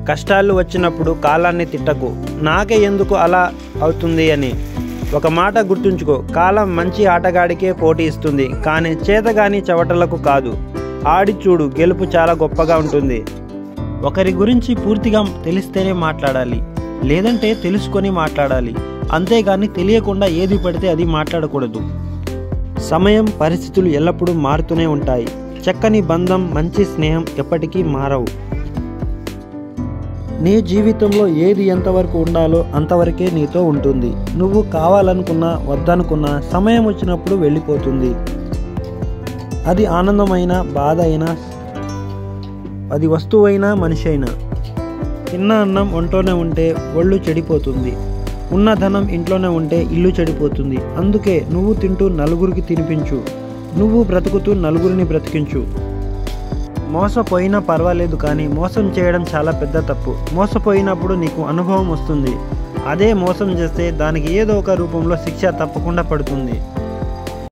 కష్టాలు వచ్చినప్పుడు కాలాన్ని తిట్టకు, నాకే ఎందుకు అలా అవుతుంది అని. ఒక మాట గుర్తుంచుకో, కాలం మంచి ఆటగాడికే పోటీ ఇస్తుంది, కానీ చేతగాని చవటలకు కాదు. ఆడి చూడు, గెలుపు చాలా గొప్పగా ఉంటుంది. ఒకరి గురించి పూర్తిగా తెలిస్తేనే మాట్లాడాలి, లేదంటే తెలుసుకొని మాట్లాడాలి. అంతేగాని తెలియకుండా ఏది పడితే అది మాట్లాడకూడదు. సమయం, పరిస్థితులు ఎల్లప్పుడూ మారుతూనే ఉంటాయి. చక్కని బంధం, మంచి స్నేహం ఎప్పటికీ మారవు. నీ జీవితంలో ఏది ఎంతవరకు ఉండాలో అంతవరకే నీతో ఉంటుంది. నువ్వు కావాలనుకున్నా వద్దనుకున్నా సమయం వచ్చినప్పుడు వెళ్ళిపోతుంది. అది ఆనందమైనా, బాధ అయినా, అది వస్తువైనా, మనిషి అయినా. తిన్న అన్నం ఒంట్లోనే ఉంటే ఒళ్ళు చెడిపోతుంది, ఉన్న ధనం ఇంట్లోనే ఉంటే ఇల్లు చెడిపోతుంది. అందుకే నువ్వు తింటూ నలుగురికి తినిపించు, నువ్వు బ్రతుకుతూ నలుగురిని బ్రతికించు. మోసపోయినా పర్వాలేదు, కానీ మోసం చేయడం చాలా పెద్ద తప్పు. మోసపోయినప్పుడు నీకు అనుభవం వస్తుంది. అదే మోసం చేస్తే దానికి ఏదో ఒక రూపంలో శిక్ష తప్పకుండా పడుతుంది.